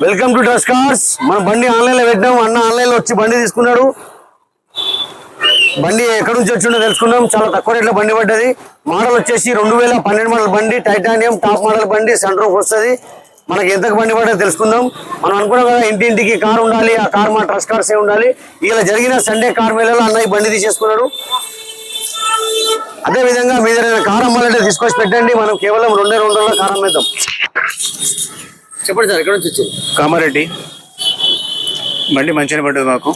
Welcome to trust cars. మనం బండి online లో పెట్టాం. అన్న ఆన్లైన్ లో వచ్చి బండి తీసుకున్నాడు. బండి ఎక్కడి నుంచి వచ్చిండో తెలుసుకున్నాం. చాలా తక్కువ రేట్లో బండి పడ్డది. మోడల్ వచ్చేసి 2012 మోడల్ బండి, టైటానియం టాప్ మోడల్ బండి, సన్ రూఫ్ వస్తుంది. మనకి ఎంతకు బండి పడ్డదో తెలుసుకుందాం. మనం అనుకున్నాం కదా ఇంటింటికి కార్ ఉండాలి, ఆ కార్ మా ట్రస్ట్ కార్సే ఉండాలి. ఇలా జరిగిన సండే కార్ మేళలో అన్న ఈ బండి తీసేసుకున్నాడు. అదే విధంగా మీ దగ్గర కార్ అమ్మాలంటే తీసుకొచ్చి పెట్టండి. మనం కేవలం 2 రోజుల్లో కార్ అమ్మేద్దాం. చెప్పండి సార్, ఎక్కడ నుంచి వచ్చింది? కామారెడ్డి. బండి మంచిగా పడ్డది మాకు.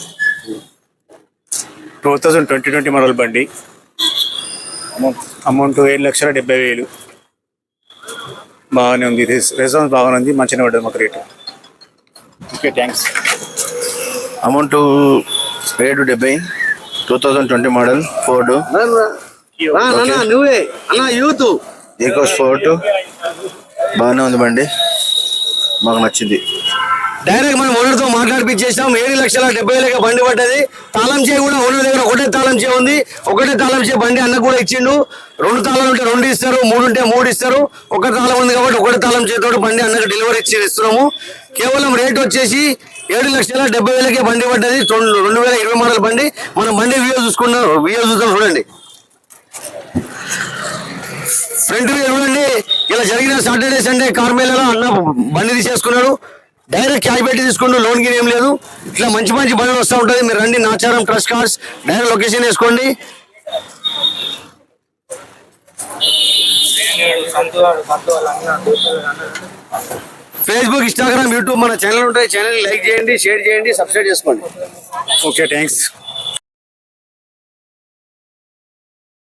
2020 మోడల్ బండి. అమౌంట్ 7,70,000. బాగానే ఉంది. రెస్పాన్స్ బాగానే ఉంది. మంచిగా పడ్డది మాకు rate. Okay, thanks. Amount 7,70,000. 2020 model Ford నువ్వే అన్న యూత్ ఈకో స్పోర్ట్. బాగానే ఉంది బండి, మాకు నచ్చింది. డైరెక్ట్ మనం ఓనర్తో మాట్లాడిపించేసాం. 7,70,000 బండి పడ్డది. తాళం చేయి కూడా ఓనర్ దగ్గర ఒకటే తాళం చేయి ఉంది. ఒకటే తాళం చేయి బండి అన్న కూడా ఇచ్చిండు. 2 తాళాలు ఉంటే 2 ఇస్తారు, 3 ఉంటే 3 ఇస్తారు. ఒక తాళం ఉంది కాబట్టి ఒకటే తాళం చేతితో బండి అన్నకు డెలివరీ ఇస్తున్నాము. కేవలం రేట్ వచ్చేసి 7,70,000 బండి పడ్డది. 2020 మోడల్ బండి. మనం బండి వీడియో చూద్దాం. చూడండి, ఫ్రంట్ వ్యూ చూడండి. ఇలా జరిగిన సాటర్డే సండే కార్ మేళలో అన్న బండి తీసేసుకున్నాడు. డైరెక్ట్ క్యాష్ పెట్టి తీసుకుంటూ లోన్ గిన్ ఏం లేదు. ఇట్లా మంచి మంచి బండ్లు వస్తూ ఉంటుంది. మీరు రండి, Nacharam trust cars. Direct location వేసుకోండి. ఫేస్బుక్, ఇన్స్టాగ్రామ్, యూట్యూబ్ మన ఛానల్ ఉంటాయి. ఛానల్ లైక్ చేయండి, షేర్ చేయండి, సబ్స్క్రైబ్ చేసుకోండి. Okay, thanks.